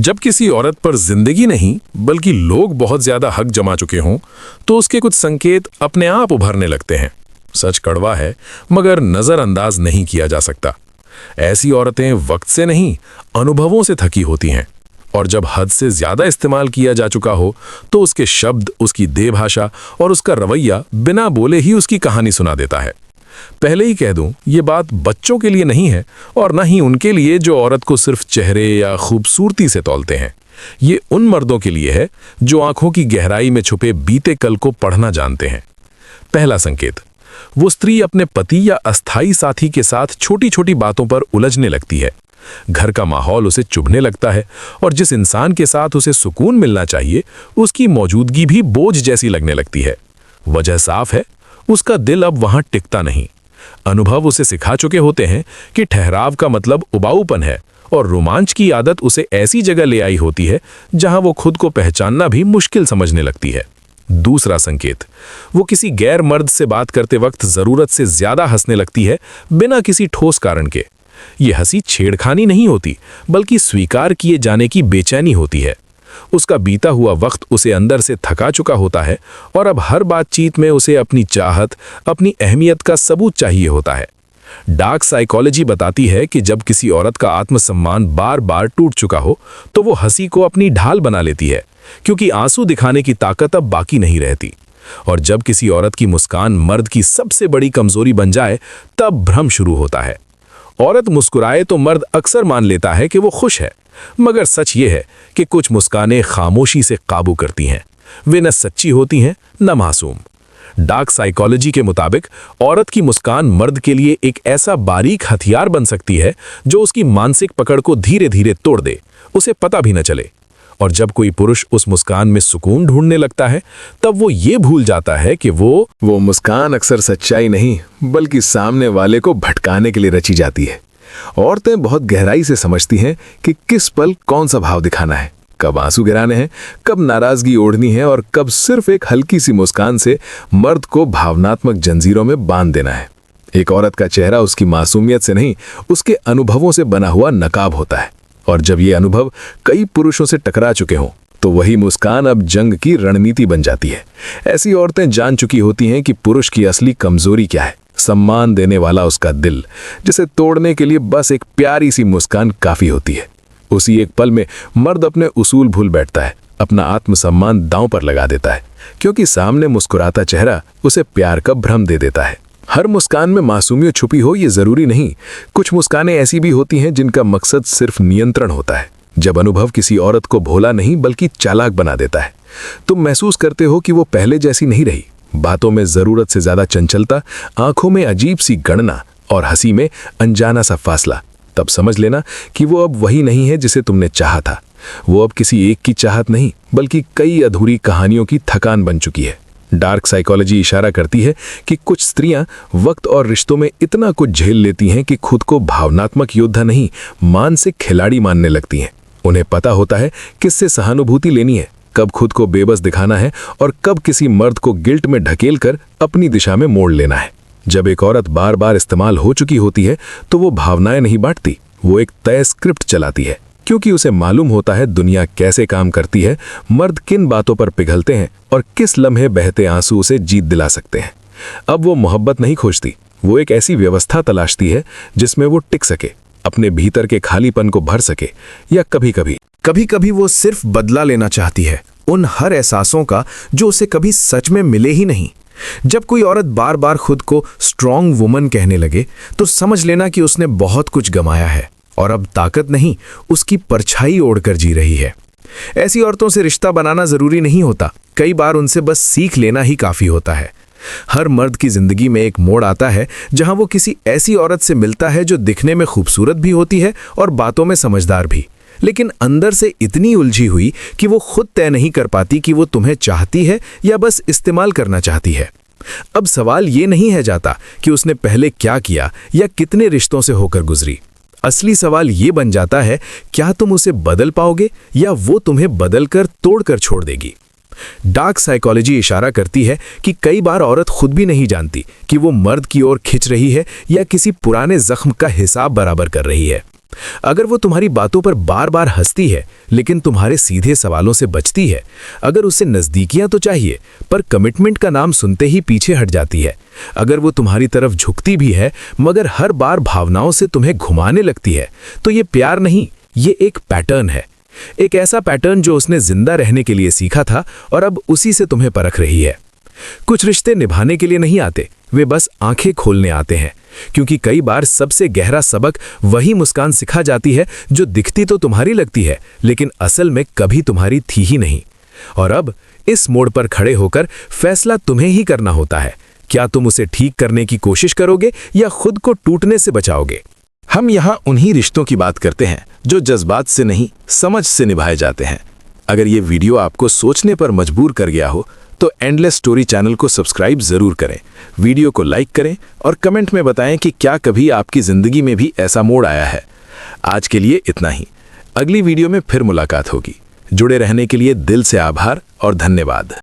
जब किसी औरत पर जिंदगी नहीं बल्कि लोग बहुत ज्यादा हक जमा चुके हों तो उसके कुछ संकेत अपने आप उभरने लगते हैं। सच कड़वा है मगर नजरअंदाज नहीं किया जा सकता। ऐसी औरतें वक्त से नहीं अनुभवों से थकी होती हैं और जब हद से ज्यादा इस्तेमाल किया जा चुका हो तो उसके शब्द, उसकी देह भाषा और उसका रवैया बिना बोले ही उसकी कहानी सुना देता है। पहले ही कह दूं, ये बात बच्चों के लिए नहीं है और न ही उनके लिए जो औरत को सिर्फ चेहरे या खूबसूरती से तौलते हैं। ये उन मर्दों के लिए है जो आंखों की गहराई में छुपे बीते कल को पढ़ना जानते हैं। पहला संकेत, वो स्त्री अपने पति या अस्थाई साथी के साथ छोटी छोटी बातों पर उलझने लगती है। घर का माहौल उसे चुभने लगता है और जिस इंसान के साथ उसे सुकून मिलना चाहिए उसकी मौजूदगी भी बोझ जैसी लगने लगती है। वजह साफ है, उसका दिल अब वहां टिकता नहीं। अनुभव उसे सिखा चुके होते हैं कि ठहराव का मतलब उबाऊपन है और रोमांच की आदत उसे ऐसी जगह ले आई होती है जहां वो खुद को पहचानना भी मुश्किल समझने लगती है। दूसरा संकेत, वो किसी गैर मर्द से बात करते वक्त जरूरत से ज्यादा हंसने लगती है बिना किसी ठोस कारण के। ये हंसी छेड़खानी नहीं होती बल्कि स्वीकार किए जाने की बेचैनी होती है। उसका बीता हुआ वक्त उसे अंदर से थका चुका होता है और अब हर बातचीत में उसे अपनी चाहत, अपनी अहमियत का सबूत चाहिए होता है। डार्क साइकोलॉजी बताती है कि जब किसी औरत का आत्मसम्मान बार बार टूट चुका हो तो वो हंसी को अपनी ढाल बना लेती है, क्योंकि आंसू दिखाने की ताकत अब बाकी नहीं रहती। और जब किसी औरत की मुस्कान मर्द की सबसे बड़ी कमजोरी बन जाए तब भ्रम शुरू होता है। औरत मुस्कुराए तो मर्द अक्सर मान लेता है कि वो खुश है, मगर सच ये है कि कुछ मुस्कानें खामोशी से काबू करती हैं। वे न सच्ची होती हैं न मासूम। डार्क साइकोलॉजी के मुताबिक औरत की मुस्कान मर्द के लिए एक ऐसा बारीक हथियार बन सकती है जो उसकी मानसिक पकड़ को धीरे धीरे तोड़ दे, उसे पता भी न चले। और जब कोई पुरुष उस मुस्कान में सुकून ढूंढने लगता है तब वो ये भूल जाता है कि वो मुस्कान अक्सर सच्चाई नहीं बल्कि सामने वाले को भटकाने के लिए रची जाती है। औरतें बहुत गहराई से समझती हैं कि किस पल कौन सा भाव दिखाना है, कब आंसू गिराने हैं, कब नाराजगी ओढ़नी है और कब सिर्फ एक हल्की सी मुस्कान से मर्द को भावनात्मक जंजीरों में बांध देना है। एक औरत का चेहरा उसकी मासूमियत से नहीं, उसके अनुभवों से बना हुआ नकाब होता है। और जब ये अनुभव कई पुरुषों से टकरा चुके हों तो वही मुस्कान अब जंग की रणनीति बन जाती है। ऐसी औरतें जान चुकी होती हैं कि पुरुष की असली कमजोरी क्या है, सम्मान देने वाला उसका दिल, जिसे तोड़ने के लिए बस एक प्यारी सी मुस्कान काफी होती है। उसी एक पल में मर्द अपने उसूल भूल बैठता है, अपना आत्मसम्मान दांव पर लगा देता है, क्योंकि सामने मुस्कुराता चेहरा उसे प्यार का भ्रम दे देता है। हर मुस्कान में मासूमियत छुपी हो ये जरूरी नहीं। कुछ मुस्कानें ऐसी भी होती हैं जिनका मकसद सिर्फ नियंत्रण होता है। जब अनुभव किसी औरत को भोला नहीं बल्कि चालाक बना देता है, तुम महसूस करते हो कि वो पहले जैसी नहीं रही। बातों में जरूरत से ज्यादा चंचलता, आंखों में अजीब सी गणना और हंसी में अनजाना सा फासला। तब समझ लेना कि वो अब वही नहीं है जिसे तुमने चाहा था। वो अब किसी एक की चाहत नहीं बल्कि कई अधूरी कहानियों की थकान बन चुकी है। डार्क साइकोलॉजी इशारा करती है कि कुछ स्त्रियां वक्त और रिश्तों में इतना कुछ झेल लेती हैं कि खुद को भावनात्मक योद्धा नहीं, मानसिक खिलाड़ी मानने लगती हैं। उन्हें पता होता है किससे सहानुभूति लेनी है, कब खुद को बेबस दिखाना है और कब किसी मर्द को गिल्ट में ढकेलकर अपनी दिशा में मोड़ लेना है। जब एक औरत बार बार इस्तेमाल हो चुकी होती है तो वो भावनाएं नहीं बांटती, वो एक तय स्क्रिप्ट चलाती है, क्योंकि उसे मालूम होता है दुनिया कैसे काम करती है, मर्द किन बातों पर पिघलते हैं और किस लम्हे बहते आंसू उसे जीत दिला सकते हैं। अब वो मोहब्बत नहीं खोजती, वो एक ऐसी व्यवस्था तलाशती है जिसमें वो टिक सके, अपने भीतर के खालीपन को भर सके, या कभी कभी वो सिर्फ बदला लेना चाहती है उन हर एहसासों का जो उसे कभी सच में मिले ही नहीं। जब कोई औरत बार बार खुद को स्ट्रॉन्ग वुमन कहने लगे तो समझ लेना कि उसने बहुत कुछ गंवाया है और अब ताकत नहीं, उसकी परछाई ओढ़कर जी रही है। ऐसी औरतों से रिश्ता बनाना जरूरी नहीं होता, कई बार उनसे बस सीख लेना ही काफी होता है। हर मर्द की जिंदगी में एक मोड़ आता है जहां वो किसी ऐसी औरत से मिलता है जो दिखने में खूबसूरत भी होती है और बातों में समझदार भी, लेकिन अंदर से इतनी उलझी हुई कि वो खुद तय नहीं कर पाती कि वो तुम्हें चाहती है या बस इस्तेमाल करना चाहती है। अब सवाल ये नहीं है जाता कि उसने पहले क्या किया या कितने रिश्तों से होकर गुजरी। असली सवाल ये बन जाता है, क्या तुम उसे बदल पाओगे या वो तुम्हें बदलकर तोड़कर छोड़ देगी। डार्क साइकोलॉजी इशारा करती है कि कई बार औरत खुद भी नहीं जानती कि वो मर्द की ओर खिंच रही है या किसी पुराने जख्म का हिसाब बराबर कर रही है। अगर वो तुम्हारी बातों पर बार बार हंसती है लेकिन तुम्हारे सीधे सवालों से बचती है, अगर उसे नज़दीकियां तो चाहिए पर कमिटमेंट का नाम सुनते ही पीछे हट जाती है, अगर वो तुम्हारी तरफ झुकती भी है मगर हर बार भावनाओं से तुम्हें घुमाने लगती है, तो ये प्यार नहीं, ये एक पैटर्न है। एक ऐसा पैटर्न जो उसने जिंदा रहने के लिए सीखा था और अब उसी से तुम्हें परख रही है। कुछ रिश्ते निभाने के लिए नहीं आते, वे बस आंखें खोलने आते हैं, क्योंकि कई बार सबसे गहरा सबक वही मुस्कान सिखा जाती है जो दिखती तो तुम्हारी लगती है लेकिन असल में कभी तुम्हारी थी ही नहीं। और अब इस मोड़ पर खड़े होकर फैसला तुम्हें ही करना होता है, क्या तुम उसे ठीक करने की कोशिश करोगे या खुद को टूटने से बचाओगे। हम यहाँ उन्हीं रिश्तों की बात करते हैं जो जज्बात से नहीं, समझ से निभाए जाते हैं। अगर ये वीडियो आपको सोचने पर मजबूर कर गया हो तो एंडलेस स्टोरी चैनल को सब्सक्राइब जरूर करें, वीडियो को लाइक करें और कमेंट में बताएं कि क्या कभी आपकी जिंदगी में भी ऐसा मोड़ आया है। आज के लिए इतना ही, अगली वीडियो में फिर मुलाकात होगी। जुड़े रहने के लिए दिल से आभार और धन्यवाद।